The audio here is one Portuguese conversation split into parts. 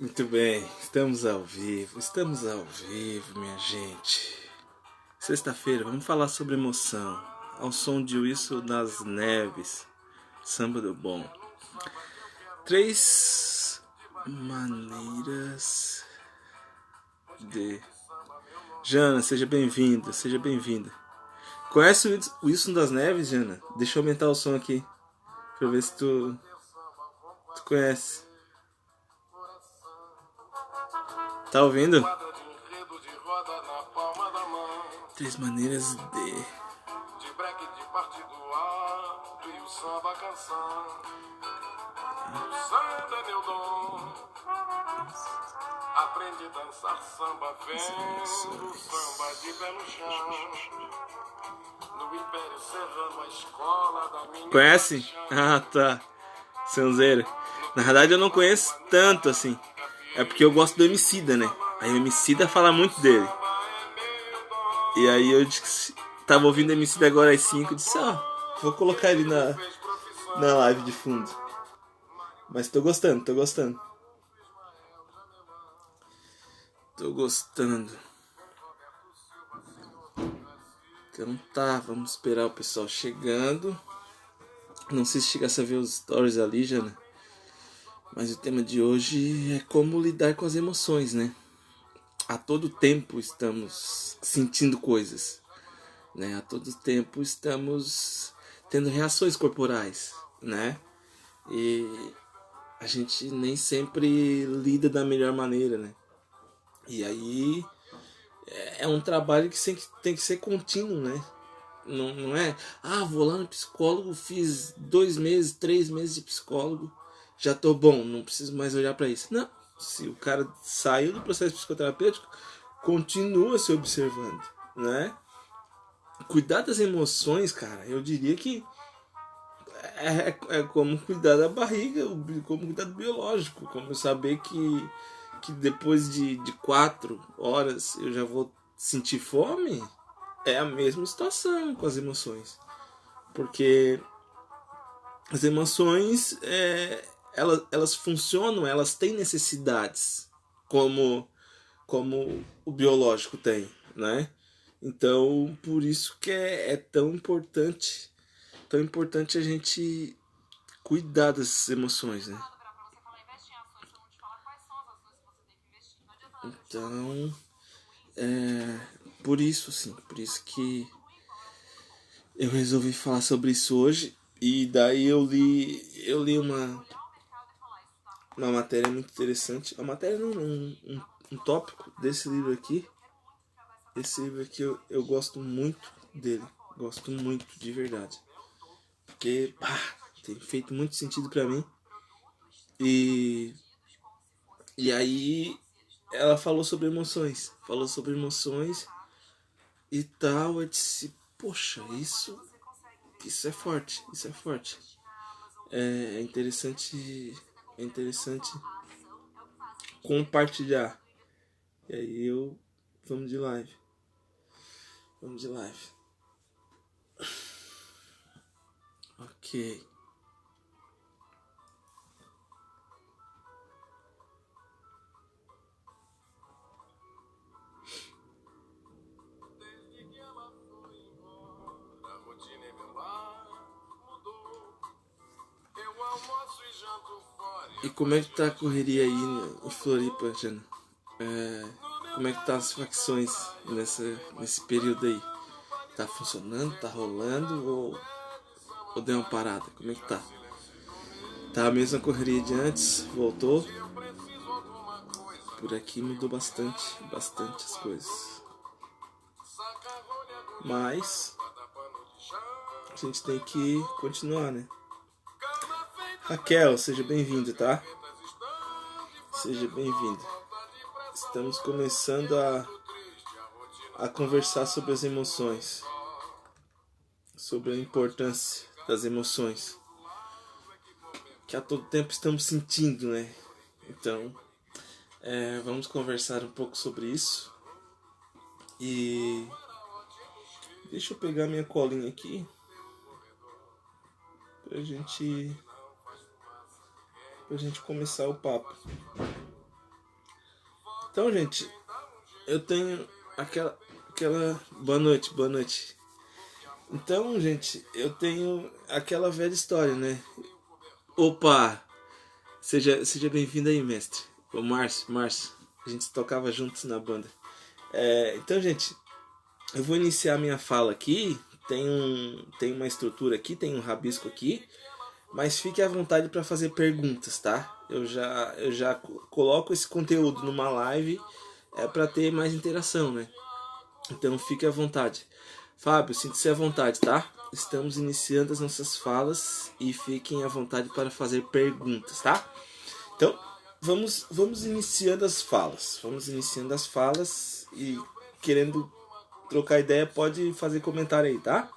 Muito bem, estamos ao vivo, minha gente. Sexta-feira, vamos falar sobre emoção. Ao som de Wilson das Neves, samba do bom. 3 maneiras de... Jana, seja bem-vinda, seja bem-vinda. Conhece o Wilson das Neves, Jana? Deixa eu aumentar o som aqui, pra ver se tu conhece. Tá ouvindo? 3 maneiras de... breque de partido alto e o samba canção. O samba é meu dom. Aprende a dançar samba vendo samba de pé no chão. No Império Serrano, a escola da minha... Conhece? Ah, tá. Sonzeira. Na verdade eu não conheço tanto assim. É porque eu gosto do Emicida, né? Aí o Emicida fala muito dele. E aí eu tava ouvindo o Emicida agora às 5 e disse, vou colocar ele na live de fundo. Mas tô gostando. Tô gostando. Então tá, vamos esperar o pessoal chegando. Não sei se chegasse a ver os stories ali, Jana. Mas o tema de hoje é como lidar com as emoções, né? A todo tempo estamos sentindo coisas, né? A todo tempo estamos tendo reações corporais, né? E a gente nem sempre lida da melhor maneira, né? E aí é um trabalho que tem que ser contínuo, né? Não é, vou lá no psicólogo, fiz 2 meses, 3 meses de psicólogo, já tô bom, não preciso mais olhar para isso. Não, se o cara saiu do processo psicoterapêutico, continua se observando, né? Cuidar das emoções, cara, eu diria que é como cuidar da barriga, como cuidar do biológico, como saber que depois de 4 horas eu já vou sentir fome. É a mesma situação com as emoções. Porque as emoções, elas funcionam, elas têm necessidades, como o biológico tem, né? Então, por isso que é tão importante a gente cuidar dessas emoções, né? Então, por isso que eu resolvi falar sobre isso hoje. E daí eu li uma matéria muito interessante. A matéria não, um tópico desse livro aqui. Esse livro aqui eu gosto muito dele. Gosto muito, de verdade. Porque tem feito muito sentido pra mim. E aí ela falou sobre emoções. E tal. Eu disse, poxa, isso é forte. É interessante compartilhar. E aí vamos de live. Ok. E como é que tá a correria aí em Floripa, Jana? Como é que tá as facções nesse período aí? Tá funcionando? Tá rolando? Ou deu uma parada? Como é que tá? Tá a mesma correria de antes? Voltou? Por aqui mudou bastante as coisas. Mas a gente tem que continuar, né? Raquel, seja bem-vinda, tá? Seja bem-vinda. Estamos começando a conversar sobre as emoções, sobre a importância das emoções, que a todo tempo estamos sentindo, né? Então, vamos conversar um pouco sobre isso. E deixa eu pegar minha colinha aqui pra gente começar o papo. Então, gente, eu tenho aquela boa noite, boa noite. Então, gente, eu tenho aquela velha história, né? Opa, seja bem-vindo aí, mestre. O Márcio, a gente tocava juntos na banda. Então, gente, eu vou iniciar minha fala aqui. Tem uma estrutura aqui, tem um rabisco aqui, mas fique à vontade para fazer perguntas, tá? Eu já coloco esse conteúdo numa live para ter mais interação, né? Então fique à vontade. Fábio, sinta-se à vontade, tá? Estamos iniciando as nossas falas e fiquem à vontade para fazer perguntas, tá? Então, vamos iniciando as falas. Vamos iniciando as falas e querendo trocar ideia, pode fazer comentário aí, tá?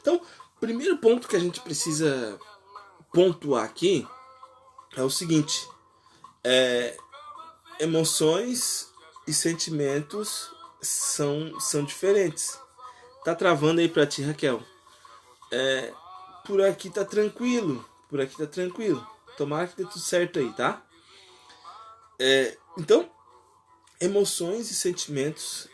Então, primeiro ponto que a gente precisa pontuar aqui é o seguinte: emoções e sentimentos são diferentes. Tá travando aí pra ti, Raquel? Por aqui tá tranquilo. Tomara que dê tudo certo aí, tá? Então, emoções e sentimentos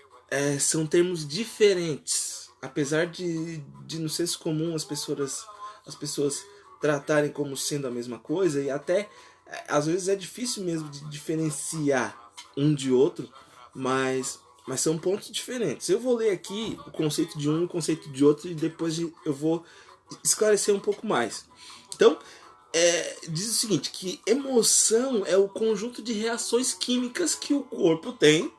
são termos diferentes. Apesar de não ser comum as pessoas tratarem como sendo a mesma coisa, e até às vezes é difícil mesmo de diferenciar um de outro, mas são pontos diferentes. Eu vou ler aqui o conceito de um e o conceito de outro, e depois eu vou esclarecer um pouco mais. Então, diz o seguinte, que emoção é o conjunto de reações químicas que o corpo tem,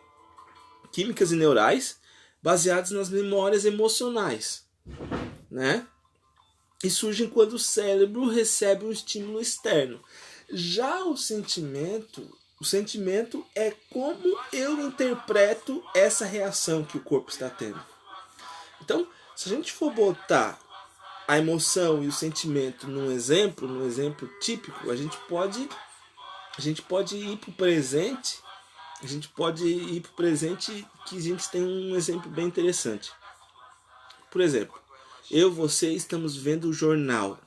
químicas e neurais, baseadas nas memórias emocionais, né? E surgem quando o cérebro recebe um estímulo externo. Já o sentimento é como eu interpreto essa reação que o corpo está tendo. Então, se a gente for botar a emoção e o sentimento num exemplo típico, a gente pode ir para o presente. Que a gente tem um exemplo bem interessante. Por exemplo, eu e você estamos vendo o jornal.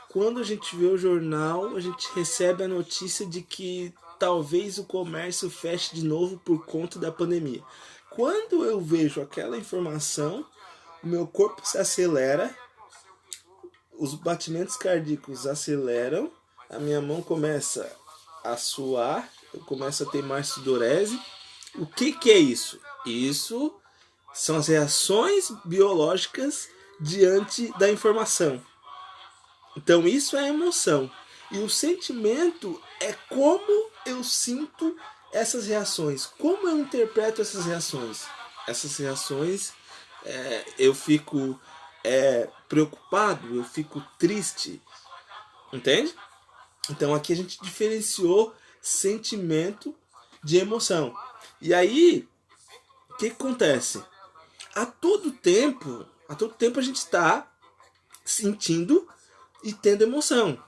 Quando a gente vê o jornal, a gente recebe a notícia de que talvez o comércio feche de novo por conta da pandemia. Quando eu vejo aquela informação, o meu corpo se acelera, os batimentos cardíacos aceleram, a minha mão começa a suar, eu começo a ter mais sudorese. O que é isso? Isso são as reações biológicas diante da informação. Então isso é emoção. E o sentimento é como eu sinto essas reações, como eu interpreto essas reações. Essas reações, eu fico preocupado, eu fico triste, entende? Então aqui a gente diferenciou sentimento de emoção. E aí, o que acontece? A todo tempo a gente está sentindo e tendo emoção.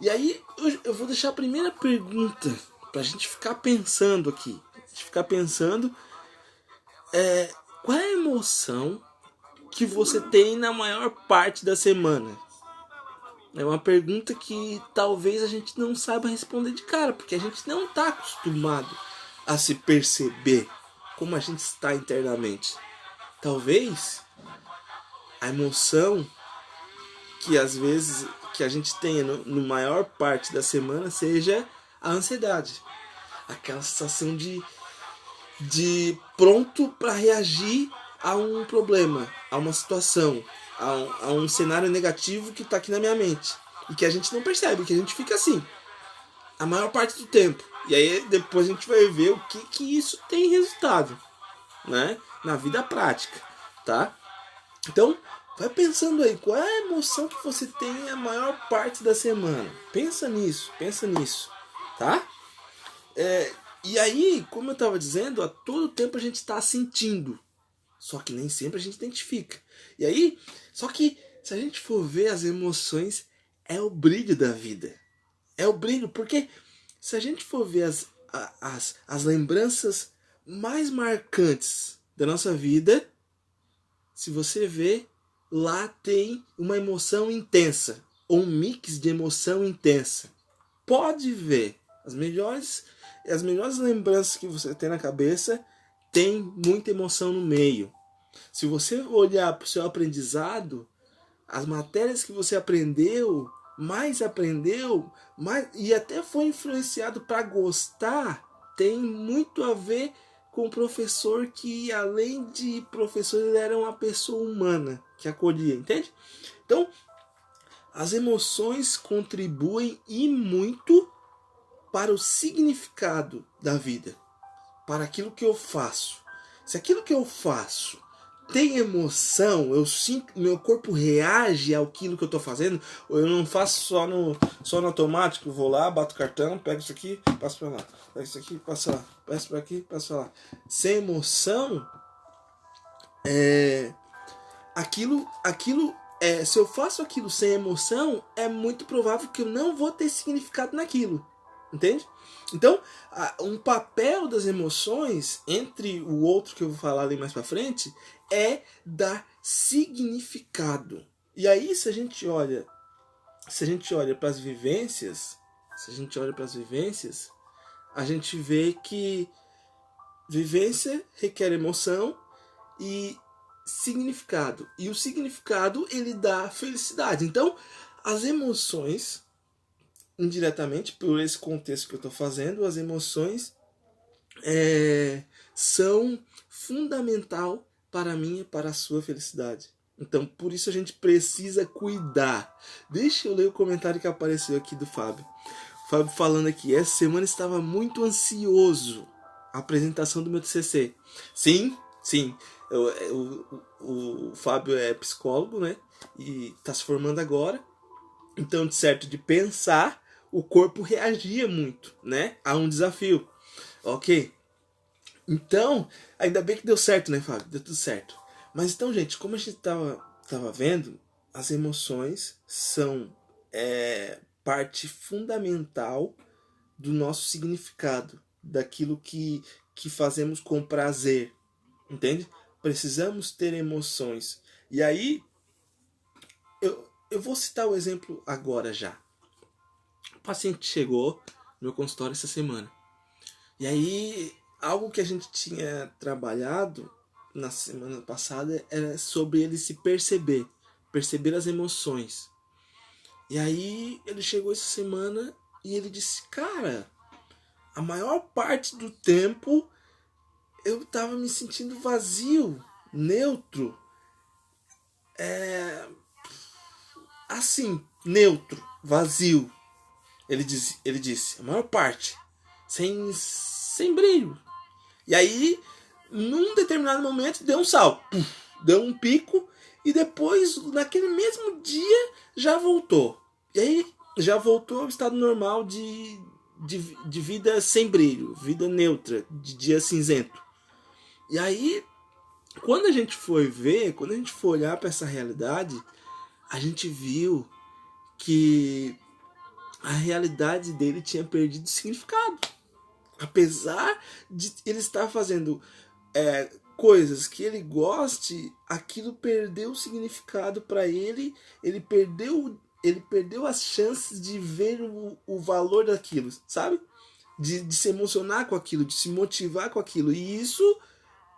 E aí eu vou deixar a primeira pergunta pra gente ficar pensando aqui. Qual é a emoção que você tem na maior parte da semana? É uma pergunta que talvez a gente não saiba responder de cara, porque a gente não está acostumado a se perceber como a gente está internamente. Talvez a emoção que às vezes que a gente tenha no maior parte da semana seja a ansiedade. Aquela sensação de pronto para reagir a um problema, a uma situação, a um cenário negativo que está aqui na minha mente. E que a gente não percebe, que a gente fica assim a maior parte do tempo. E aí depois a gente vai ver o que isso tem resultado, né? Na vida prática, tá? Então, vai pensando aí, qual é a emoção que você tem a maior parte da semana? Pensa nisso, tá? E aí, como eu estava dizendo, a todo tempo a gente está sentindo. Só que nem sempre a gente identifica. E aí, só que se a gente for ver as emoções, é o brilho da vida. É o brilho, porque se a gente for ver as lembranças mais marcantes da nossa vida, se você vê, lá tem uma emoção intensa, ou um mix de emoção intensa. Pode ver, as melhores as melhores lembranças que você tem na cabeça tem muita emoção no meio. Se você olhar para o seu aprendizado, as matérias que você aprendeu, mais e até foi influenciado para gostar, tem muito a ver com o professor que, além de professor, ele era uma pessoa humana que acolhia, entende? Então, as emoções contribuem e muito para o significado da vida, para aquilo que eu faço. Se aquilo que eu faço tem emoção, eu sinto, meu corpo reage àquilo que eu estou fazendo, ou eu não faço só no automático, vou lá, bato o cartão, pego isso aqui, passo para lá, pego isso aqui, passo lá, passo para aqui, passo para lá. Sem emoção, se eu faço aquilo sem emoção, é muito provável que eu não vou ter significado naquilo. Entende? Então, um papel das emoções, entre o outro que eu vou falar ali mais pra frente, é dar significado. E aí, se a gente olha para as vivências, a gente vê que vivência requer emoção e significado. E o significado, ele dá felicidade. Então, as emoções, indiretamente, por esse contexto que eu estou fazendo, as emoções são fundamental para mim e para a sua felicidade. Então, por isso a gente precisa cuidar. Deixa eu ler o comentário que apareceu aqui do Fábio. O Fábio falando aqui, essa semana estava muito ansioso. A apresentação do meu TCC. Sim. O Fábio é psicólogo, né? E está se formando agora. Então, de pensar, o corpo reagia muito, né, a um desafio. Ok? Então, ainda bem que deu certo, né, Fábio? Deu tudo certo. Mas então, gente, como a gente tava vendo, as emoções são parte fundamental do nosso significado, daquilo que fazemos com prazer, entende? Precisamos ter emoções. E aí, eu vou citar o exemplo agora já. O paciente chegou no meu consultório essa semana. E aí, algo que a gente tinha trabalhado na semana passada era sobre ele se perceber as emoções. E aí, ele chegou essa semana e ele disse, cara, a maior parte do tempo eu tava me sentindo vazio, neutro. Assim, neutro, vazio. Ele disse, a maior parte, sem brilho. E aí, num determinado momento, deu um salto, deu um pico, e depois, naquele mesmo dia, já voltou. E aí, já voltou ao estado normal de vida sem brilho, vida neutra, de dia cinzento. E aí, quando a gente foi olhar para essa realidade, a gente viu que a realidade dele tinha perdido significado. Apesar de ele estar fazendo coisas que ele goste, aquilo perdeu o significado para ele. Ele perdeu as chances de ver o valor daquilo, sabe? De se emocionar com aquilo, de se motivar com aquilo. E isso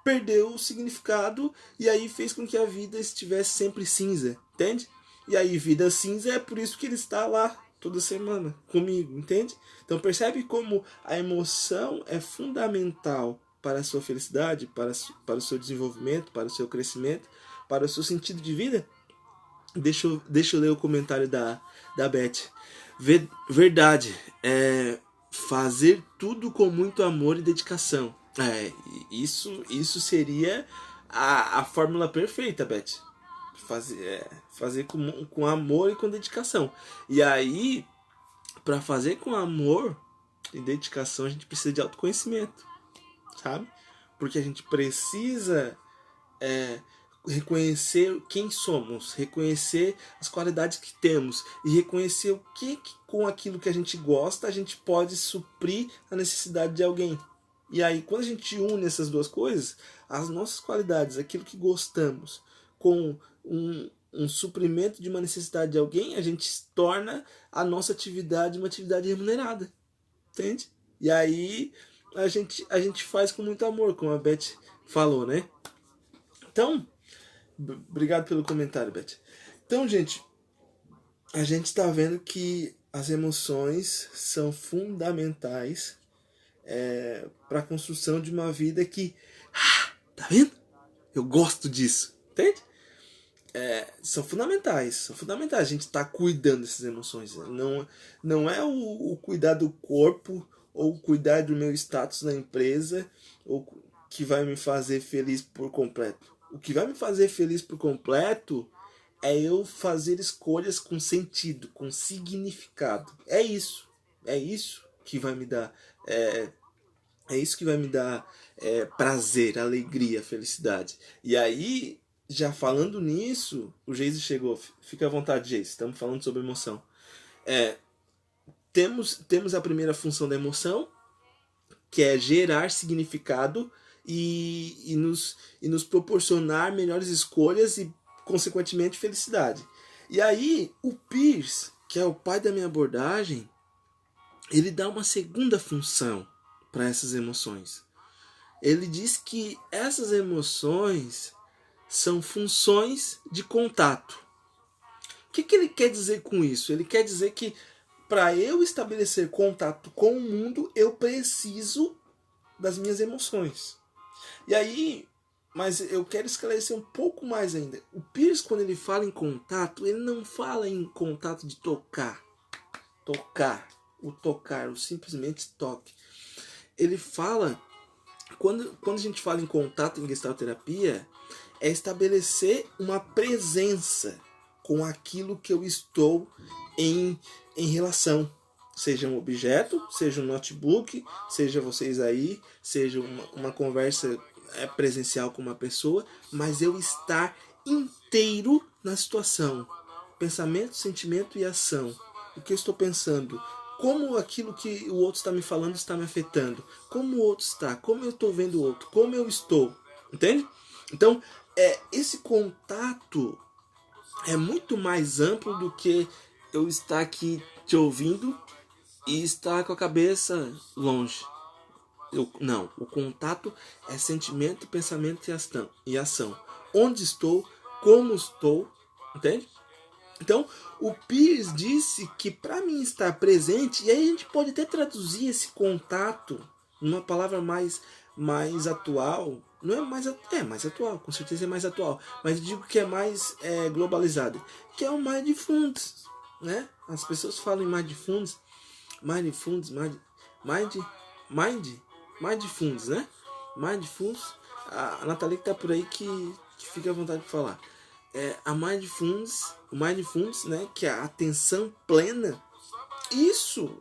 perdeu o significado e aí fez com que a vida estivesse sempre cinza, entende? E aí, vida cinza, é por isso que ele está lá toda semana comigo, entende? Então percebe como a emoção é fundamental para a sua felicidade, para o seu desenvolvimento, para o seu crescimento, para o seu sentido de vida? Deixa eu ler o comentário da Beth. Verdade, fazer tudo com muito amor e dedicação. Isso seria a fórmula perfeita, Beth. Fazer com amor e com dedicação. E aí, para fazer com amor e dedicação, a gente precisa de autoconhecimento, sabe? Porque a gente precisa reconhecer quem somos, reconhecer as qualidades que temos e reconhecer o que com aquilo que a gente gosta a gente pode suprir a necessidade de alguém. E aí, quando a gente une essas duas coisas, as nossas qualidades, aquilo que gostamos, com um suprimento de uma necessidade de alguém, a gente torna a nossa atividade uma atividade remunerada. Entende? E aí a gente faz com muito amor, como a Beth falou, né? Então, obrigado pelo comentário, Beth. Então, gente, a gente está vendo que as emoções são fundamentais para a construção de uma vida que... tá vendo? Eu gosto disso, entende? São fundamentais. A gente está cuidando dessas emoções. Não é o cuidar do corpo ou cuidar do meu status na empresa ou que vai me fazer feliz por completo. O que vai me fazer feliz por completo é eu fazer escolhas com sentido, com significado. É isso. É isso que vai me dar. É isso que vai me dar prazer, alegria, felicidade. E aí, já falando nisso, o Geise chegou. Fica à vontade, Geise. Estamos falando sobre emoção. Temos a primeira função da emoção, que é gerar significado e nos proporcionar melhores escolhas e, consequentemente, felicidade. E aí, o Peirce, que é o pai da minha abordagem, ele dá uma segunda função para essas emoções. Ele diz que essas emoções são funções de contato. O que ele quer dizer com isso? Ele quer dizer que para eu estabelecer contato com o mundo, eu preciso das minhas emoções. E aí, mas eu quero esclarecer um pouco mais ainda. O Peirce, quando ele fala em contato, ele não fala em contato de tocar. O simplesmente toque. Ele fala, quando a gente fala em contato em gestalterapia, é estabelecer uma presença com aquilo que eu estou em relação. Seja um objeto, seja um notebook, seja vocês aí, seja uma conversa presencial com uma pessoa, mas eu estar inteiro na situação. Pensamento, sentimento e ação. O que eu estou pensando? Como aquilo que o outro está me falando está me afetando? Como o outro está? Como eu estou vendo o outro? Como eu estou? Entende? Então, esse contato é muito mais amplo do que eu estar aqui te ouvindo e estar com a cabeça longe. Não, o contato é sentimento, pensamento e ação. Onde estou? Como estou? Entende? Então, o Peirce disse que para mim estar presente, e aí a gente pode até traduzir esse contato numa palavra mais atual, não é mais atual, com certeza é mais atual, mas digo que é mais globalizado, que é o Mindfulness, né? As pessoas falam em Mindfulness, Mindfulness, né? Mindfulness, a Nathalie que tá por aí que fica à vontade de falar. A o Mindfulness, né, que é a atenção plena. Isso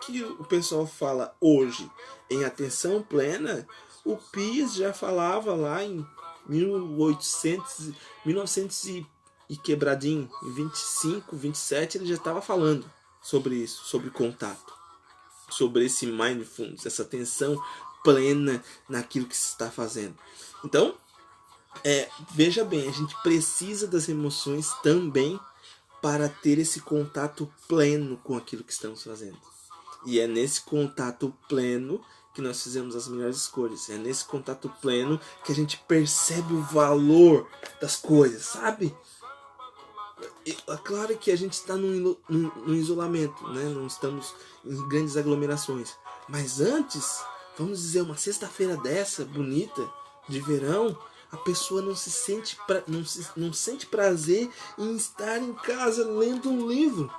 que o pessoal fala hoje em atenção plena, o Peirce já falava lá em 1900 e quebradinho, em 25, 27, ele já estava falando sobre isso, sobre contato, sobre esse mindfulness, essa atenção plena naquilo que se está fazendo. Então, veja bem, a gente precisa das emoções também para ter esse contato pleno com aquilo que estamos fazendo. E é nesse contato pleno que nós fizemos as melhores escolhas. É nesse contato pleno que a gente percebe o valor das coisas, sabe? É claro que a gente está num isolamento, né? Não estamos em grandes aglomerações. Mas antes, vamos dizer, uma sexta-feira dessa, bonita, de verão, a pessoa não sente prazer em estar em casa lendo um livro,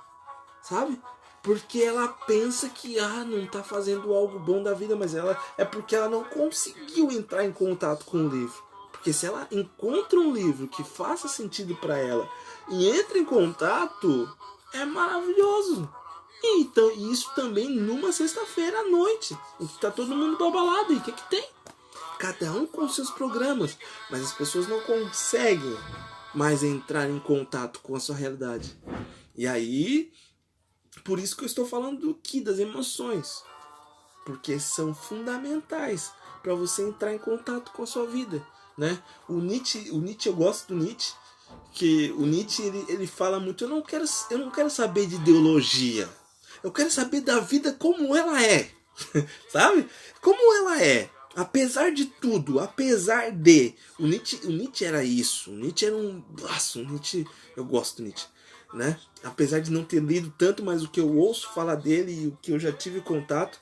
sabe? Porque ela pensa que não está fazendo algo bom da vida, mas é porque ela não conseguiu entrar em contato com o livro. Porque se ela encontra um livro que faça sentido para ela e entra em contato, é maravilhoso. E então, isso também numa sexta-feira à noite, em que está todo mundo pra balada. E o que tem? Cada um com seus programas, mas as pessoas não conseguem mais entrar em contato com a sua realidade. E aí, por isso que eu estou falando aqui das emoções, porque são fundamentais para você entrar em contato com a sua vida, né? O Nietzsche, eu gosto do Nietzsche, que o Nietzsche ele fala muito, eu não quero saber de ideologia, eu quero saber da vida como ela é. Sabe? Como ela é. Apesar de tudo, apesar de... O Nietzsche era isso. O Nietzsche era um... Nossa, o Nietzsche... Eu gosto do Nietzsche, né? Apesar de não ter lido tanto, mas o que eu ouço falar dele e o que eu já tive contato...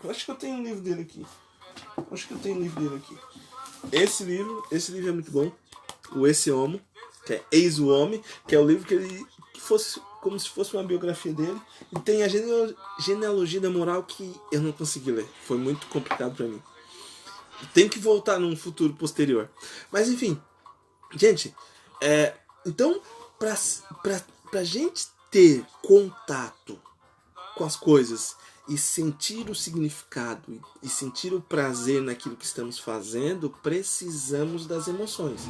Eu acho que eu tenho um livro dele aqui. Esse livro é muito bom. O Esse Homo, que é Eis o Homem, que é o livro que fosse como se fosse uma biografia dele. E tem a genealogia da moral que eu não consegui ler. Foi muito complicado para mim. Tem que voltar num futuro posterior. Mas enfim, gente, então pra gente ter contato com as coisas e sentir o significado e sentir o prazer naquilo que estamos fazendo, precisamos das emoções.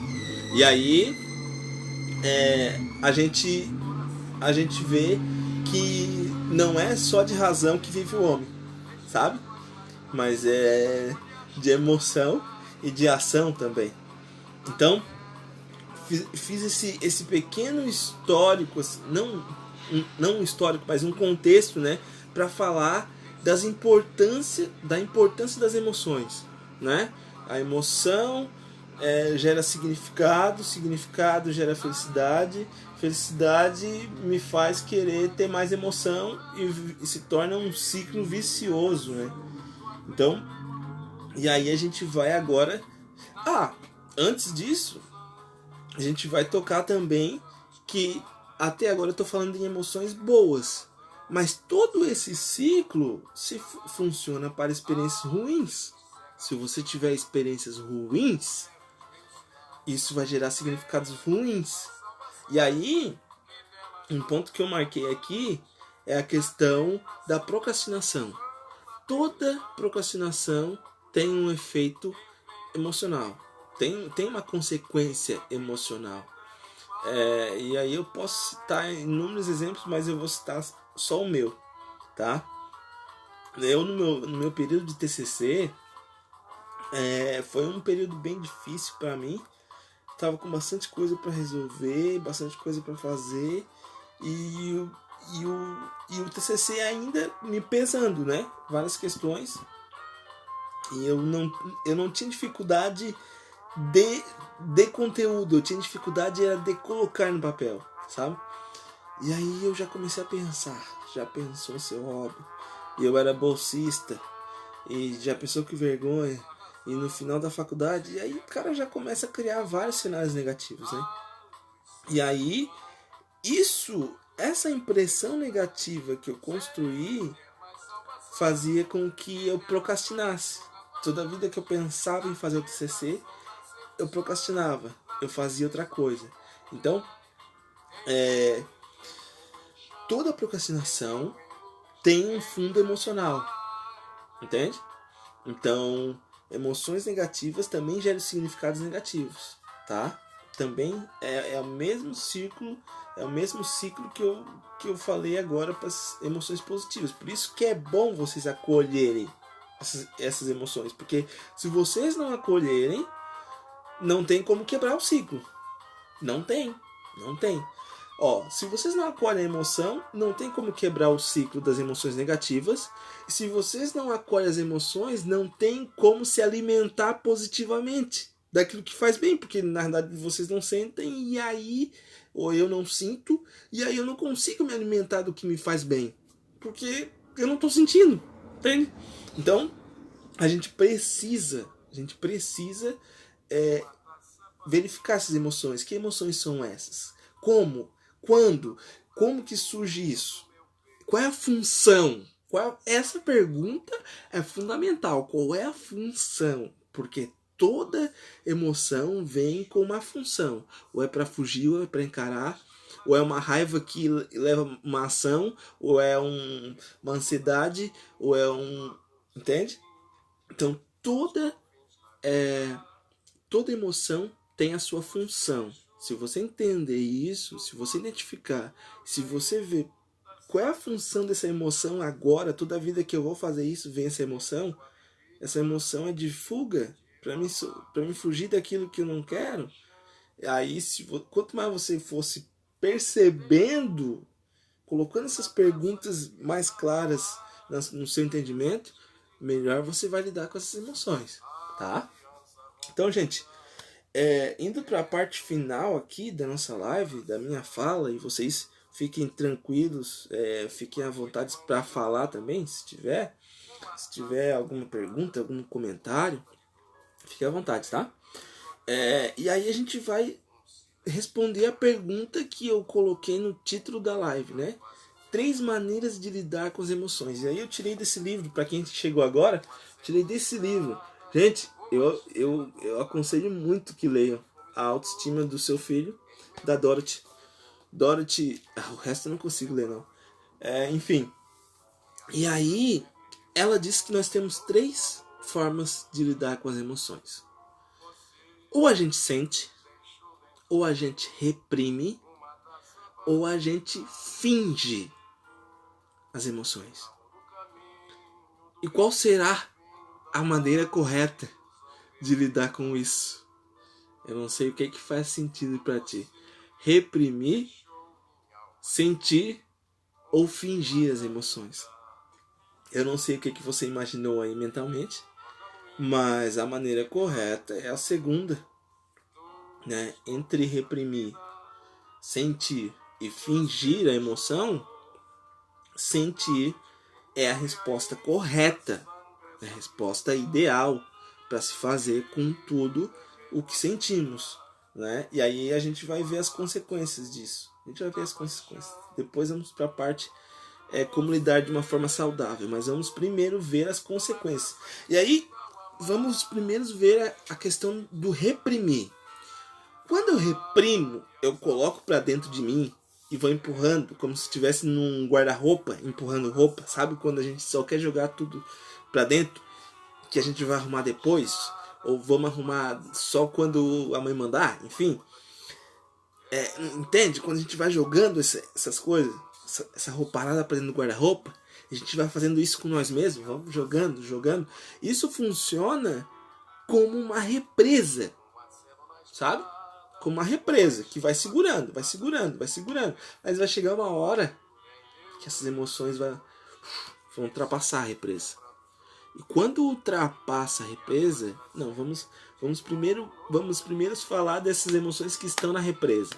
E aí a gente vê que não é só de razão que vive o homem, sabe? Mas é de emoção e de ação também. Então, fiz esse pequeno histórico, não um histórico, mas um contexto, né, para falar da importância das emoções, né? A emoção gera significado gera felicidade me faz querer ter mais emoção e se torna um ciclo vicioso, né? Então, e aí a gente vai agora... antes disso, a gente vai tocar também que até agora eu estou falando em emoções boas, mas todo esse ciclo funciona para experiências ruins. Se você tiver experiências ruins, isso vai gerar significados ruins. E aí, um ponto que eu marquei aqui é a questão da procrastinação. Toda procrastinação tem um efeito emocional, tem uma consequência emocional. E aí eu posso citar inúmeros exemplos, mas eu vou citar só o meu, tá? Eu no meu período de TCC foi um período bem difícil para mim. Tava com bastante coisa para resolver, bastante coisa para fazer e o TCC ainda me pesando, né? Várias questões. E eu não tinha dificuldade de conteúdo, eu tinha dificuldade era de colocar no papel, sabe? E aí eu já comecei a pensar, já pensou seu hobby? E eu era bolsista, e já pensou que vergonha? E no final da faculdade, e aí o cara já começa a criar vários cenários negativos, né? E aí, essa impressão negativa que eu construí fazia com que eu procrastinasse. Toda vida que eu pensava em fazer o TCC, eu procrastinava, eu fazia outra coisa. Então, toda procrastinação tem um fundo emocional, entende? Então, emoções negativas também geram significados negativos, tá? Também é o mesmo ciclo, que eu falei agora para as emoções positivas. Por isso que é bom vocês acolherem essas emoções, porque se vocês não acolherem, não tem como quebrar o ciclo. Não tem. Se vocês não acolhem a emoção, não tem como quebrar o ciclo das emoções negativas. E se vocês não acolhem as emoções, não tem como se alimentar positivamente daquilo que faz bem, porque na verdade vocês não sentem e aí, ou eu não sinto, e aí eu não consigo me alimentar do que me faz bem, porque eu não estou sentindo, entende? Então, a gente precisa verificar essas emoções. Que emoções são essas? Como? Quando? Como que surge isso? Qual é a função? Essa pergunta é fundamental. Qual é a função? Porque toda emoção vem com uma função. Ou é para fugir, ou é para encarar, ou é uma raiva que leva uma ação, ou é uma ansiedade, ou é entende? Então toda emoção tem a sua função. Se você entender isso, se você identificar, se você ver qual é a função dessa emoção agora, toda a vida que eu vou fazer isso, vem essa emoção é de fuga, para mim fugir daquilo que eu não quero. Aí, quanto mais você fosse percebendo, colocando essas perguntas mais claras no seu entendimento, melhor você vai lidar com essas emoções, tá? Então, gente, indo para a parte final aqui da nossa live, da minha fala, e vocês fiquem tranquilos, fiquem à vontade para falar também, se tiver alguma pergunta, algum comentário, fique à vontade, tá? E aí a gente vai responder a pergunta que eu coloquei no título da live, né? 3 maneiras de lidar com as emoções. E aí eu tirei desse livro, para quem chegou agora, tirei desse livro. Gente, eu aconselho muito que leiam A Autoestima do Seu Filho, da Dorothy. O resto eu não consigo ler, não. Enfim. E aí, ela disse que nós temos 3 formas de lidar com as emoções. Ou a gente sente, ou a gente reprime, ou a gente finge as emoções. E qual será a maneira correta de lidar com isso? Eu não sei o que faz sentido para ti. Reprimir, sentir ou fingir as emoções. Eu não sei o que você imaginou aí mentalmente, mas a maneira correta é a segunda, né? Entre reprimir, sentir e fingir a emoção, sentir é a resposta correta, é a resposta ideal para se fazer com tudo o que sentimos, né? E aí a gente vai ver as consequências disso. A gente vai ver as consequências. Depois vamos para a parte como lidar de uma forma saudável, mas vamos primeiro ver as consequências. E aí vamos primeiro ver a questão do reprimir. Quando eu reprimo, eu coloco para dentro de mim e vou empurrando, como se estivesse num guarda-roupa, empurrando roupa. Sabe quando a gente só quer jogar tudo para dentro, que a gente vai arrumar depois? Ou vamos arrumar só quando a mãe mandar? Enfim. Entende? Quando a gente vai jogando essas coisas, essa rouparada para dentro do guarda-roupa, a gente vai fazendo isso com nós mesmos, vamos jogando. Isso funciona como uma represa, sabe? Como uma represa que vai segurando. Mas vai chegar uma hora que essas emoções vão ultrapassar a represa. E quando ultrapassa a represa, vamos primeiro falar dessas emoções que estão na represa.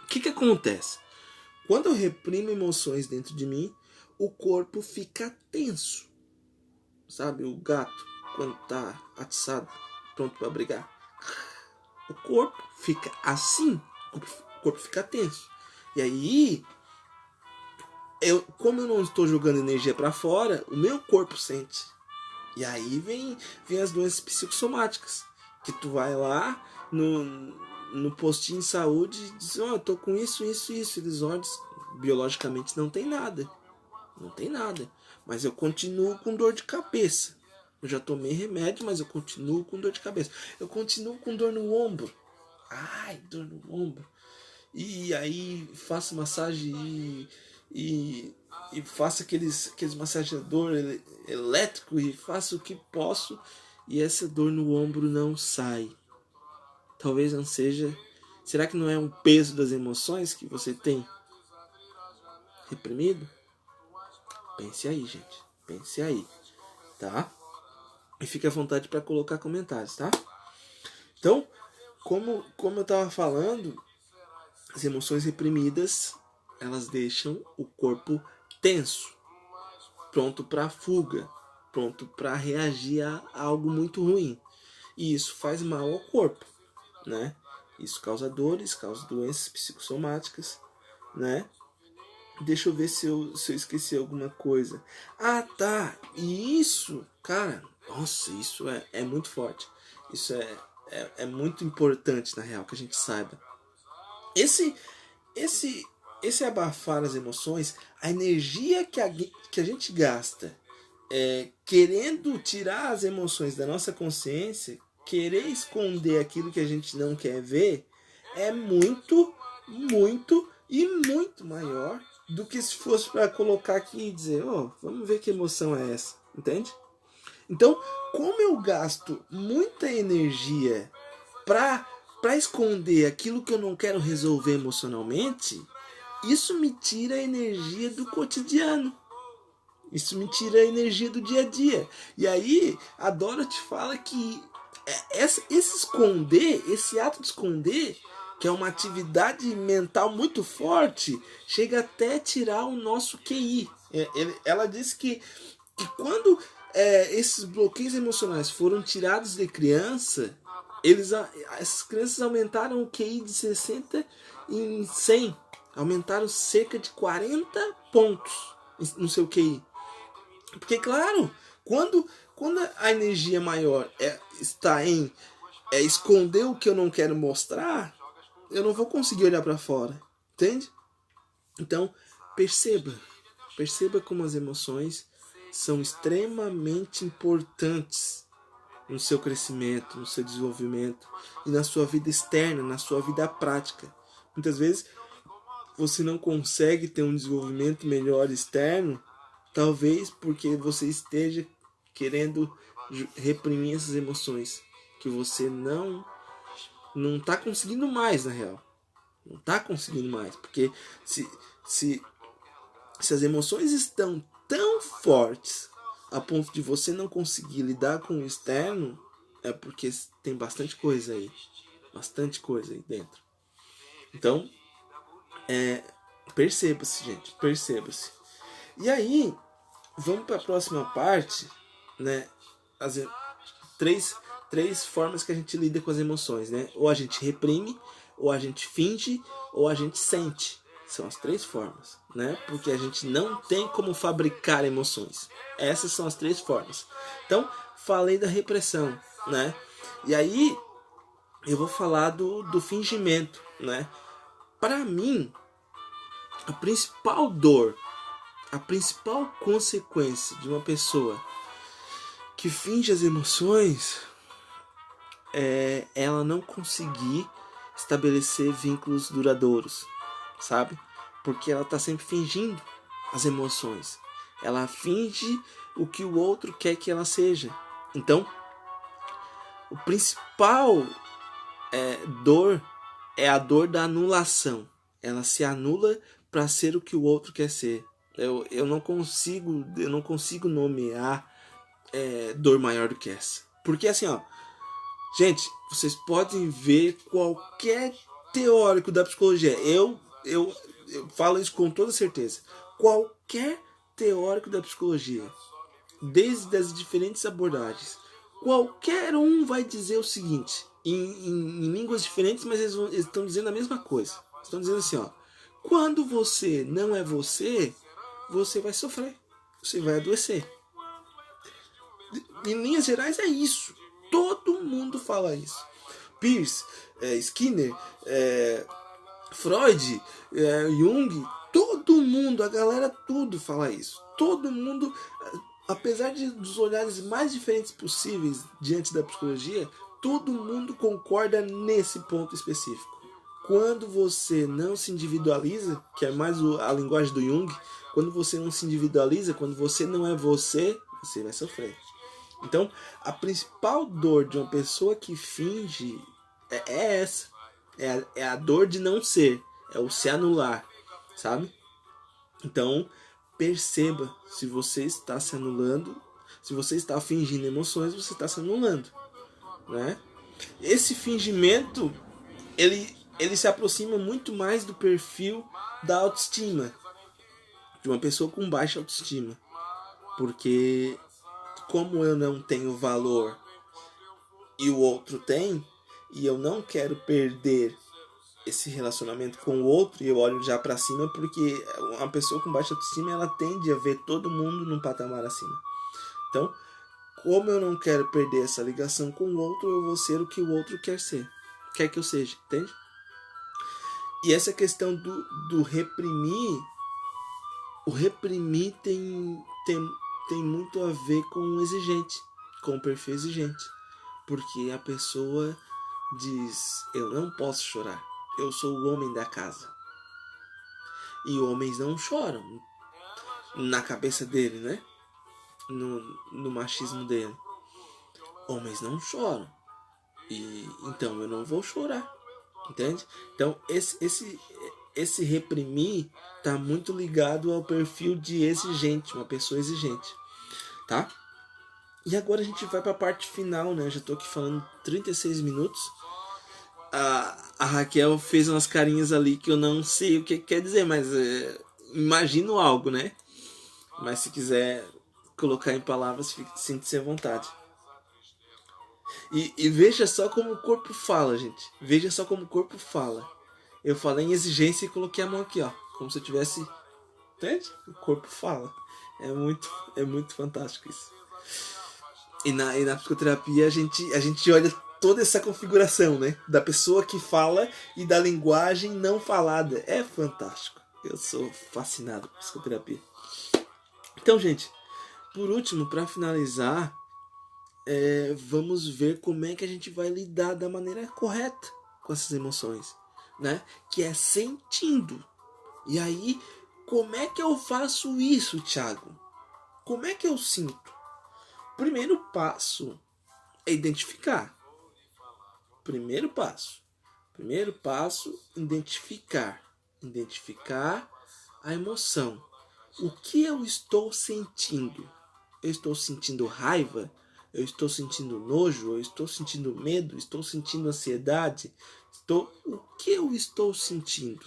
O que acontece? Quando eu reprimo emoções dentro de mim, o corpo fica tenso. Sabe, o gato quando tá atiçado, pronto para brigar. O corpo fica assim, o corpo fica tenso. E aí, como eu não estou jogando energia para fora, o meu corpo sente. E aí vem as doenças psicossomáticas, que tu vai lá no postinho de saúde e diz, eu tô com isso. Eles olham, biologicamente não tem nada, mas eu continuo com dor de cabeça. Eu já tomei remédio, mas eu continuo com dor de cabeça. Eu continuo com dor no ombro. Ai, dor no ombro. E aí faço massagem e faço aqueles massageador elétrico e faço o que posso e essa dor no ombro não sai. Talvez não seja... Será que não é um peso das emoções que você tem reprimido? Pense aí, gente. Pense aí, tá? E fique à vontade para colocar comentários, tá? Então, como eu estava falando, as emoções reprimidas, elas deixam o corpo tenso, pronto para fuga, pronto para reagir a algo muito ruim. E isso faz mal ao corpo, né? Isso causa dores, causa doenças psicossomáticas, né? Deixa eu ver se eu esqueci alguma coisa. Ah, tá. E isso, cara, nossa, isso é muito forte. Isso é muito importante, na real, que a gente saiba. Esse abafar as emoções, a energia que a gente gasta querendo tirar as emoções da nossa consciência, querer esconder aquilo que a gente não quer ver, é muito, muito e muito maior do que se fosse para colocar aqui e dizer, vamos ver que emoção é essa, entende? Então, como eu gasto muita energia para esconder aquilo que eu não quero resolver emocionalmente, isso me tira a energia do cotidiano. Isso me tira a energia do dia a dia. E aí, a Dorothy fala que esse esconder, esse ato de esconder, que é uma atividade mental muito forte, chega até tirar o nosso QI. Ela diz que quando esses bloqueios emocionais foram tirados de criança, essas crianças aumentaram o QI de 60 em 100. Aumentaram cerca de 40 pontos no seu QI. Porque, claro, quando a energia maior está em esconder o que eu não quero mostrar, eu não vou conseguir olhar para fora. Entende? Então, perceba como as emoções são extremamente importantes no seu crescimento, no seu desenvolvimento e na sua vida externa, na sua vida prática. Muitas vezes você não consegue ter um desenvolvimento melhor externo, talvez porque você esteja querendo reprimir essas emoções que você não está conseguindo mais, na real. Não está conseguindo mais, porque se as emoções estão tão fortes a ponto de você não conseguir lidar com o externo, é porque tem bastante coisa aí dentro. Então, perceba-se, gente, perceba-se. E aí, vamos para a próxima parte, né? As três formas que a gente lida com as emoções, né? Ou a gente reprime, ou a gente finge, ou a gente sente. São as 3 formas, né? Porque a gente não tem como fabricar emoções. Essas são as 3 formas. Então, falei da repressão, né? E aí, eu vou falar do fingimento, né? Para mim, a principal dor, a principal consequência de uma pessoa que finge as emoções é ela não conseguir estabelecer vínculos duradouros, sabe? Porque ela tá sempre fingindo as emoções. Ela finge o que o outro quer que ela seja. Então, o principal dor é a dor da anulação. Ela se anula para ser o que o outro quer ser. Eu não consigo nomear dor maior do que essa. Porque assim, ó, gente, vocês podem ver qualquer teórico da psicologia. Eu falo isso com toda certeza. Qualquer teórico da psicologia, desde as diferentes abordagens, qualquer um vai dizer o seguinte, em línguas diferentes, mas eles estão dizendo a mesma coisa. Estão dizendo assim, ó, quando você não é você, você vai sofrer, você vai adoecer. Em linhas gerais é isso. Todo mundo fala isso. Peirce, Skinner, Freud, Jung, todo mundo, a galera tudo fala isso. Todo mundo, apesar dos olhares mais diferentes possíveis diante da psicologia, todo mundo concorda nesse ponto específico. Quando você não se individualiza, que é mais a linguagem do Jung, quando você não se individualiza, quando você não é você, você vai sofrer. Então, a principal dor de uma pessoa que finge é essa. É a dor de não ser. É o se anular, sabe? Então, perceba se você está se anulando. Se você está fingindo emoções, você está se anulando, né? Esse fingimento, ele se aproxima muito mais do perfil da autoestima. De uma pessoa com baixa autoestima. Porque como eu não tenho valor e o outro tem, e eu não quero perder esse relacionamento com o outro, e eu olho já para cima, porque uma pessoa com baixa autoestima, ela tende a ver todo mundo num patamar acima. Então, como eu não quero perder essa ligação com o outro, eu vou ser o que o outro quer que eu seja, entende? E essa questão do reprimir, o reprimir tem muito a ver com o exigente, com o perfil exigente. Porque a pessoa diz, eu não posso chorar, eu sou o homem da casa. E homens não choram na cabeça dele, né? No machismo dele. Homens não choram. E então eu não vou chorar. Entende? Então esse reprimir tá muito ligado ao perfil de exigente, uma pessoa exigente, tá? E agora a gente vai para a parte final, né? Eu já tô aqui falando 36 minutos. A Raquel fez umas carinhas ali que eu não sei o que quer dizer, mas imagino algo, né? Mas se quiser colocar em palavras, sinta-se à vontade. E veja só como o corpo fala, gente. Veja só como o corpo fala. Eu falei em exigência e coloquei a mão aqui, ó. Como se eu tivesse... Entende? O corpo fala. É muito fantástico isso. E na psicoterapia a gente olha toda essa configuração, né? Da pessoa que fala e da linguagem não falada. É fantástico. Eu sou fascinado por psicoterapia. Então, gente, por último, para finalizar, vamos ver como é que a gente vai lidar da maneira correta com essas emoções, né? Que é sentindo. E aí, como é que eu faço isso, Thiago? Como é que eu sinto? Primeiro passo é identificar. Primeiro passo, identificar. Identificar a emoção. O que eu estou sentindo? Eu estou sentindo raiva? Eu estou sentindo nojo? Eu estou sentindo medo? Estou sentindo ansiedade? O que eu estou sentindo?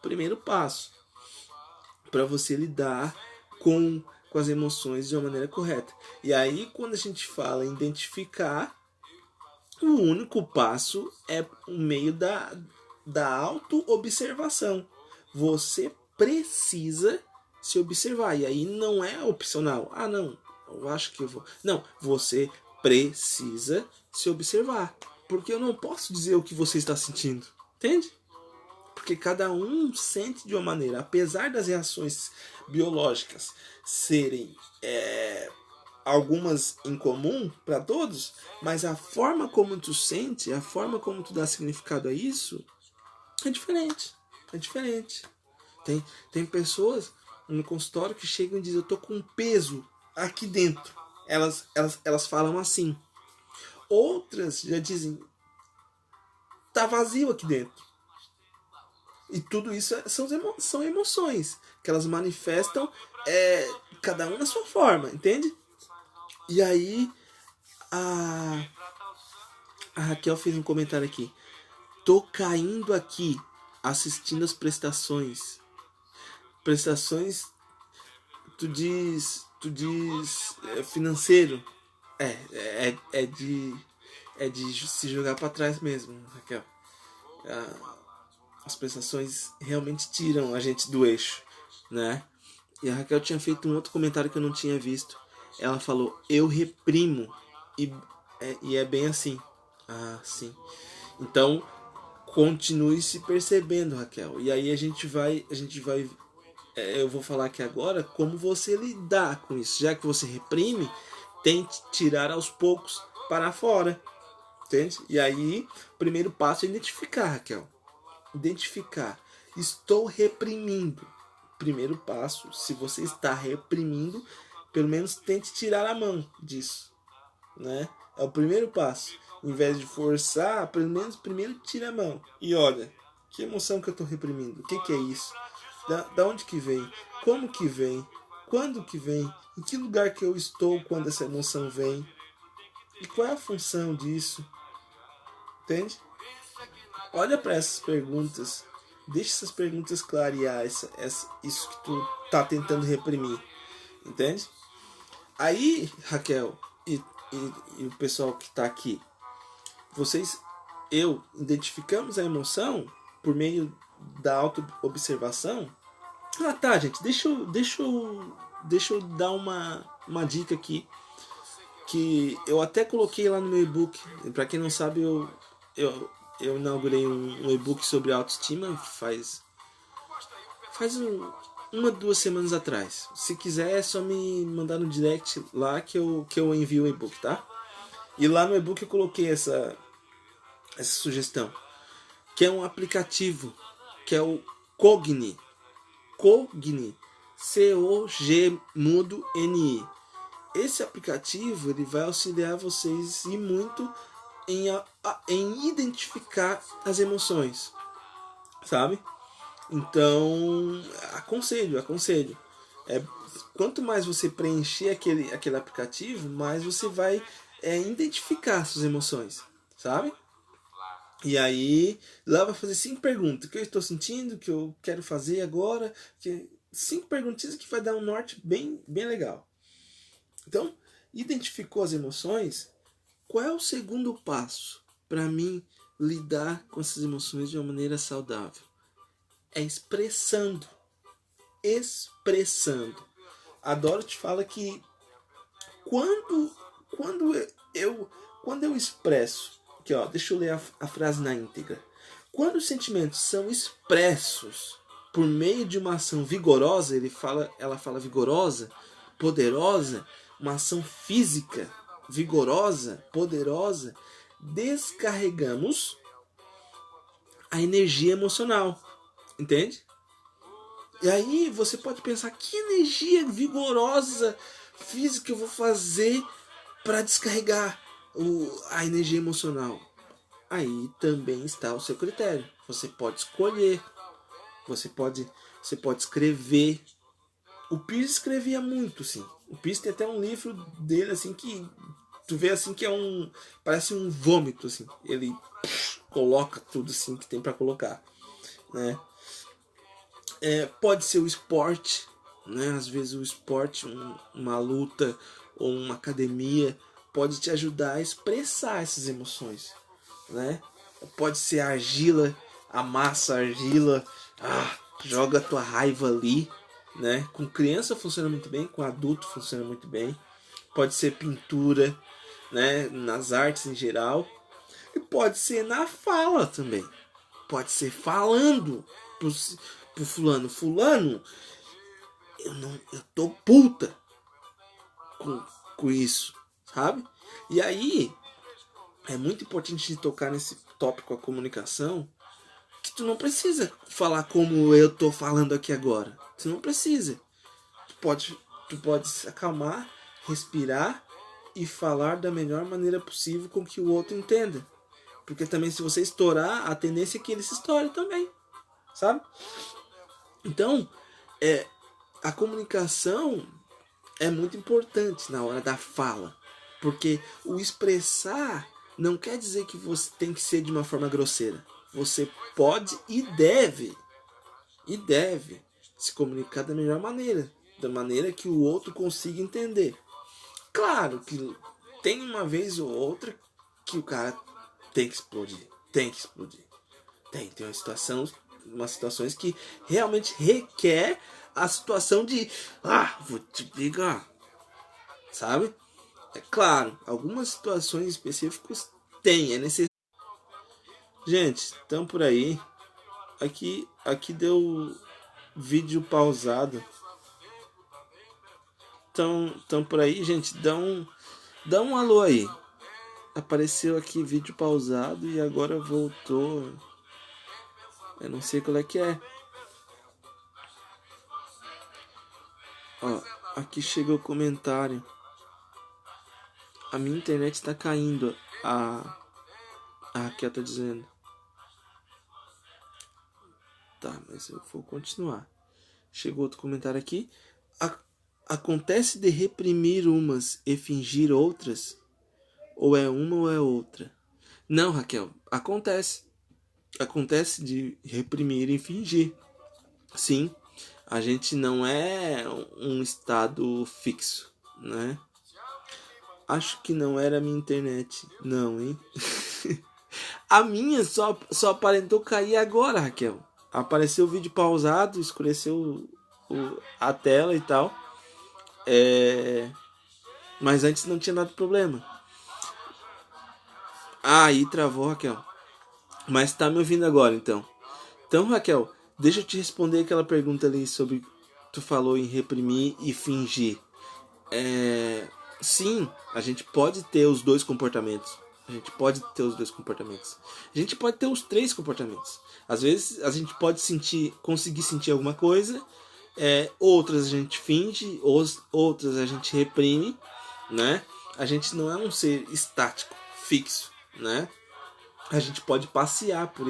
Primeiro passo para você lidar com as emoções de uma maneira correta. E aí, quando a gente fala em identificar, o único passo é o meio da auto-observação. Você precisa se observar. E aí não é opcional. Ah, não, eu acho que eu vou. Não, você precisa se observar. Porque eu não posso dizer o que você está sentindo. Entende? Porque cada um sente de uma maneira. Apesar das reações biológicas serem algumas em comum para todos, mas a forma como tu sente, a forma como tu dá significado a isso é diferente. É diferente. Tem pessoas no consultório que chegam e dizem: eu tô com um peso aqui dentro. Elas falam assim. Outras já dizem: tá vazio aqui dentro. E tudo isso são emoções que elas manifestam, cada um na sua forma, entende? E aí a Raquel fez um comentário aqui: tô caindo aqui assistindo as prestações. Prestações, tu diz financeiro. É de se jogar para trás mesmo, Raquel. As prestações realmente tiram a gente do eixo, né? E a Raquel tinha feito um outro comentário que eu não tinha visto. Ela falou: eu reprimo. E é bem assim. Ah, sim. Então, continue se percebendo, Raquel. E aí a gente vai eu vou falar aqui agora como você lidar com isso. Já que você reprime, tente tirar aos poucos para fora. Entende? E aí, o primeiro passo é identificar, Raquel. Identificar. Estou reprimindo. Primeiro passo, se você está reprimindo, pelo menos tente tirar a mão disso, né? É o primeiro passo. Em vez de forçar, pelo menos primeiro tira a mão. E olha, que emoção que eu estou reprimindo? O que é isso? Da onde que vem? Como que vem? Quando que vem? Em que lugar que eu estou quando essa emoção vem? E qual é a função disso? Entende? Olha para essas perguntas. Deixa essas perguntas clarear isso que tu tá tentando reprimir. Entende? Aí, Raquel e o pessoal que tá aqui, identificamos a emoção por meio da auto-observação. Ah, tá, gente. Deixa eu dar uma dica aqui que eu até coloquei lá no meu e-book. Para quem não sabe, eu inaugurei um e-book sobre autoestima faz 2 semanas atrás. Se quiser, é só me mandar no direct lá que eu envio o e-book, tá? E lá no e-book eu coloquei essa sugestão, que é um aplicativo, que é o Cogni. C-O-G-N-I. Esse aplicativo ele vai auxiliar vocês e muito em identificar as emoções, sabe? Então, aconselho. É, quanto mais você preencher aquele aplicativo, mais você vai identificar suas emoções, sabe? E aí, lá vai fazer 5 perguntas. O que eu estou sentindo, o que eu quero fazer agora. 5 perguntinhas que vai dar um norte bem, bem legal. Então, identificou as emoções? Qual é o segundo passo para mim lidar com essas emoções de uma maneira saudável? É expressando. Expressando. A Dorothy fala que quando, quando, quando eu expresso, aqui, ó, deixa eu ler a frase na íntegra. Quando os sentimentos são expressos por meio de uma ação vigorosa, ela fala vigorosa, poderosa, uma ação física vigorosa, poderosa, descarregamos a energia emocional, entende? E aí você pode pensar, que energia vigorosa física eu vou fazer para descarregar a energia emocional? Aí também está o seu critério. Você pode escolher, você pode escrever. O Pierce escrevia muito, sim. O Pierce tem até um livro dele assim que tu vê assim que parece um vômito assim. Ele coloca tudo assim que tem para colocar, né? Pode ser o esporte, né? Às vezes o esporte, uma luta ou uma academia pode te ajudar a expressar essas emoções, né? Pode ser a argila, amassa a argila, joga a tua raiva ali, né? Com criança funciona muito bem, com adulto funciona muito bem. Pode ser pintura, né? Nas artes em geral. E pode ser na fala também. Pode ser falando pro fulano. Fulano, eu tô puta com isso, sabe? E aí, é muito importante de tocar nesse tópico a comunicação, que tu não precisa falar como eu tô falando aqui agora. Tu não precisa. Tu pode se acalmar, respirar e falar da melhor maneira possível com que o outro entenda. Porque também se você estourar, a tendência é que ele se estoure também, sabe? Então, a comunicação é muito importante na hora da fala. Porque o expressar não quer dizer que você tem que ser de uma forma grosseira. Você pode e deve se comunicar da melhor maneira, da maneira que o outro consiga entender. Claro que tem uma vez ou outra que o cara tem que explodir. Tem umas situações que realmente requer a situação de vou te pegar, sabe? É claro, algumas situações específicas é necessário. Gente, estão por aí. Aqui deu vídeo pausado. Tão por aí, gente. Dá um alô aí. Apareceu aqui vídeo pausado e agora voltou. Eu não sei qual é que é. Ó, aqui chega o comentário. A minha internet está caindo. A Raquel tá dizendo. Tá, mas eu vou continuar. Chegou outro comentário aqui. Acontece de reprimir umas e fingir outras? Ou é uma ou é outra? Não, Raquel. Acontece. Acontece de reprimir e fingir. Sim. A gente não é um estado fixo, né? Acho que não era a minha internet. Não, hein? A minha só aparentou cair agora, Raquel. Apareceu o vídeo pausado, escureceu a tela e tal. Mas antes não tinha dado problema. Aí travou, Raquel. Mas tá me ouvindo agora, então. Então, Raquel, deixa eu te responder aquela pergunta ali sobre... Tu falou em reprimir e fingir. Sim, a gente pode ter os dois comportamentos. A gente pode ter os 3 comportamentos. Às vezes a gente pode conseguir sentir alguma coisa, outras a gente finge, outras a gente reprime, né? A gente não é um ser estático, fixo, né? A gente pode passear por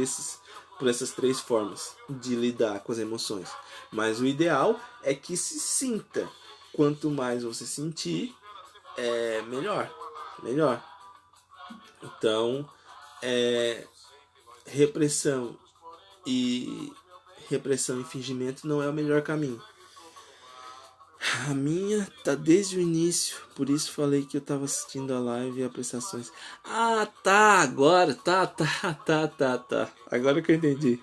por essas 3 formas de lidar com as emoções. Mas o ideal é que se sinta. Quanto mais você sentir, melhor. Melhor. Então, repressão e fingimento não é o melhor caminho. A minha tá desde o início, por isso falei que eu tava assistindo a live e as prestações. Ah, tá, agora, tá. Agora que eu entendi.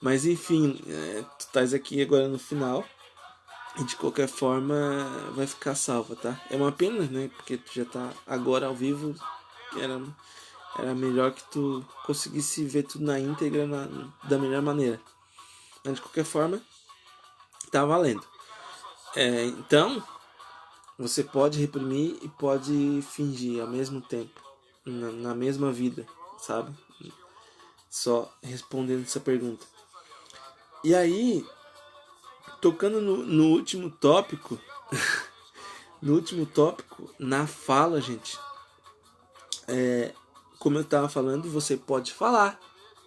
Mas enfim, tu estás aqui agora no final. E de qualquer forma vai ficar salva, tá? É uma pena, né? Porque tu já tá agora ao vivo. Era melhor que tu conseguisse ver tudo na íntegra da melhor maneira. Mas de qualquer forma, tá valendo. Então, você pode reprimir e pode fingir ao mesmo tempo. Na mesma vida, sabe? Só respondendo essa pergunta. E aí, tocando no último tópico, na fala, gente, como eu estava falando, você pode falar.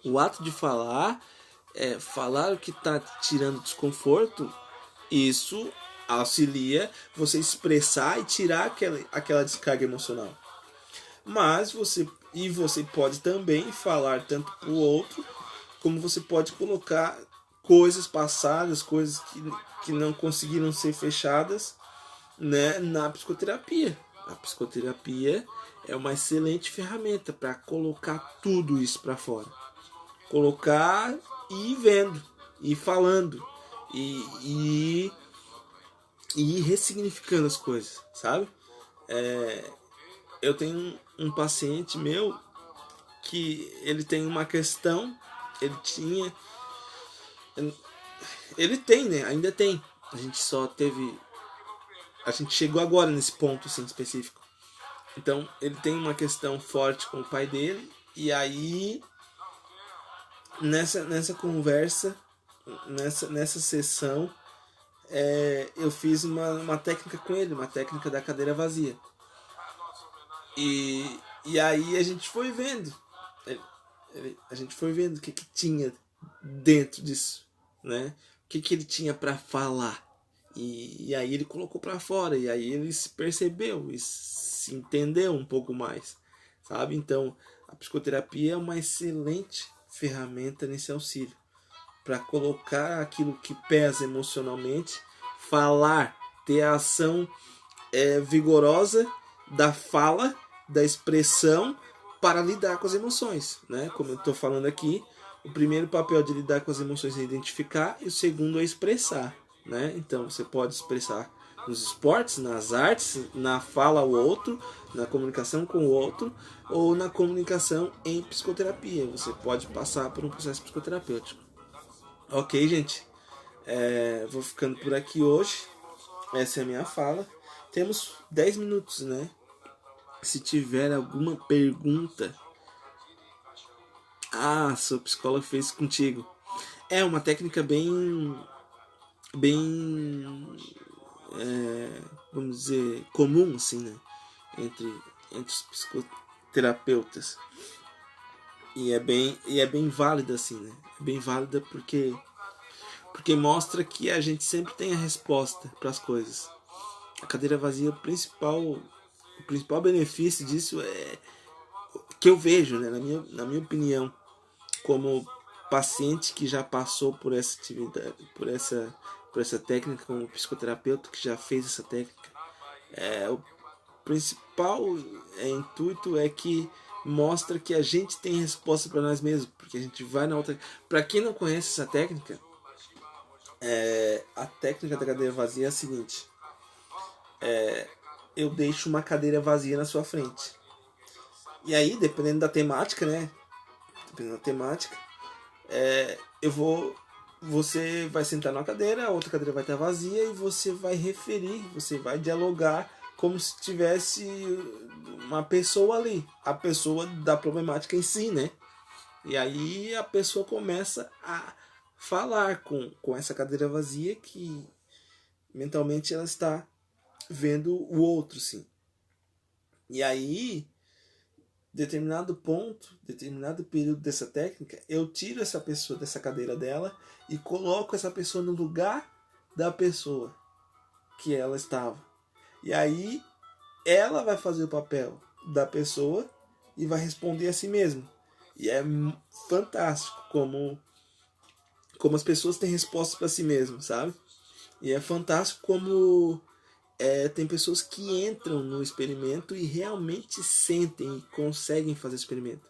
O ato de falar, falar o que está tirando desconforto, isso auxilia você expressar e tirar aquela descarga emocional. Mas você pode também falar tanto para o outro, como você pode colocar coisas passadas, coisas que não conseguiram ser fechadas, né, na psicoterapia. A psicoterapia é uma excelente ferramenta para colocar tudo isso para fora. Colocar e ir vendo, e falando, e ir ressignificando as coisas, sabe? Eu tenho um paciente meu que ele tem uma questão, ele tem, né? Ainda tem. A gente chegou agora nesse ponto assim, específico. Então, ele tem uma questão forte com o pai dele, e aí nessa conversa, nessa sessão, eu fiz uma técnica com ele, uma técnica da cadeira vazia. E aí a gente foi vendo, o que tinha dentro disso, né? O que ele tinha para falar. E aí ele colocou para fora, e aí ele se percebeu e se entendeu um pouco mais, sabe? Então, a psicoterapia é uma excelente ferramenta nesse auxílio para colocar aquilo que pesa emocionalmente, falar, ter a ação vigorosa da fala, da expressão para lidar com as emoções, né? Como eu estou falando aqui, o primeiro papel de lidar com as emoções é identificar e o segundo é expressar, né? Então você pode expressar nos esportes, nas artes, na fala ao outro, na comunicação com o outro ou na comunicação em psicoterapia. Você pode passar por um processo psicoterapêutico. Ok, gente? Vou ficando por aqui hoje. Essa é a minha fala. Temos 10 minutos, né? Se tiver alguma pergunta... Ah, seu psicólogo fez contigo. É uma técnica bem vamos dizer, comum, assim, né? Entre os psicoterapeutas. E é bem válida, assim, né? É bem válida porque mostra que a gente sempre tem a resposta para as coisas. A cadeira vazia, o principal benefício disso é que eu vejo, né, na minha opinião, como paciente que já passou por essa atividade, por essa técnica, como psicoterapeuta que já fez essa técnica, o principal intuito é que mostra que a gente tem resposta para nós mesmos, porque a gente vai na outra. Para quem não conhece essa técnica, a técnica da cadeira vazia é a seguinte: eu deixo uma cadeira vazia na sua frente. E aí, dependendo da temática, né? Você vai sentar numa cadeira, a outra cadeira vai estar vazia e você vai referir, você vai dialogar como se tivesse uma pessoa ali, a pessoa da problemática em si, né? E aí a pessoa começa a falar com essa cadeira vazia que mentalmente ela está vendo o outro, sim. E aí determinado ponto, determinado período dessa técnica, eu tiro essa pessoa dessa cadeira dela e coloco essa pessoa no lugar da pessoa que ela estava. E aí ela vai fazer o papel da pessoa e vai responder a si mesma. E é fantástico como as pessoas têm respostas para si mesmas, sabe? E é fantástico como tem pessoas que entram no experimento e realmente sentem e conseguem fazer o experimento.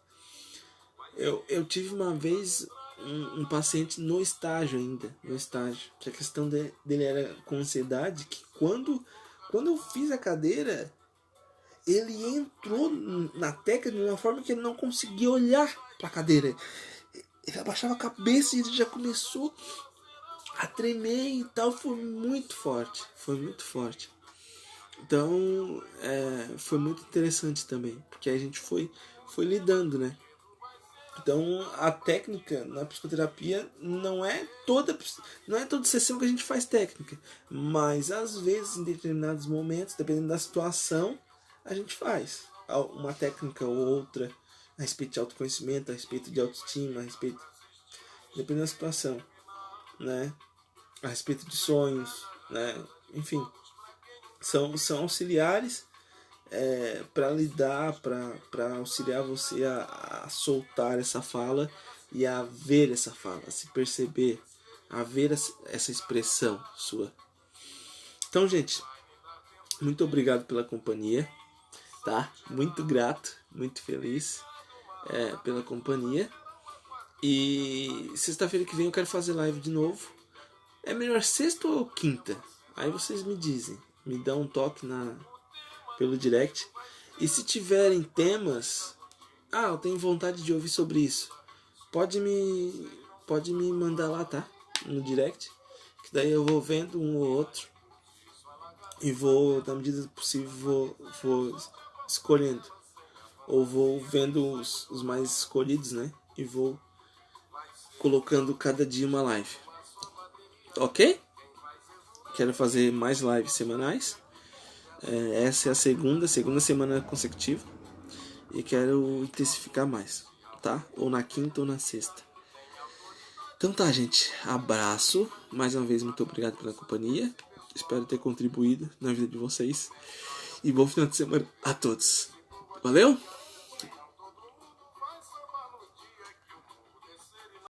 Eu tive uma vez um paciente no estágio ainda, que a questão dele era com ansiedade, que quando eu fiz a cadeira, ele entrou na técnica de uma forma que ele não conseguia olhar para a cadeira. Ele abaixava a cabeça e ele já começou a tremer e tal. Foi muito forte. Então, foi muito interessante também, porque a gente foi lidando, né? Então, a técnica na psicoterapia não é toda sessão que a gente faz técnica, mas às vezes, em determinados momentos, dependendo da situação, a gente faz uma técnica ou outra a respeito de autoconhecimento, a respeito de autoestima, dependendo da situação, né? A respeito de sonhos, né? Enfim, são auxiliares para lidar, para auxiliar você a soltar essa fala e a ver essa fala, a se perceber, a ver essa expressão sua. Então, gente, muito obrigado pela companhia, tá? Muito grato, muito feliz pela companhia. E sexta-feira que vem eu quero fazer live de novo. É melhor sexta ou quinta? Aí vocês me dizem, me dão um toque pelo direct. E se tiverem temas, eu tenho vontade de ouvir sobre isso, pode me mandar lá, tá? No direct, que daí eu vou vendo um ou outro e vou, na medida do possível, vou escolhendo, ou vou vendo os mais escolhidos, né? E vou colocando cada dia uma live, ok? Quero fazer mais lives semanais. Essa é a segunda semana consecutiva e quero intensificar mais, tá? Ou na quinta ou na sexta. Então tá, gente, abraço, mais uma vez muito obrigado pela companhia, espero ter contribuído na vida de vocês e bom final de semana a todos. Valeu?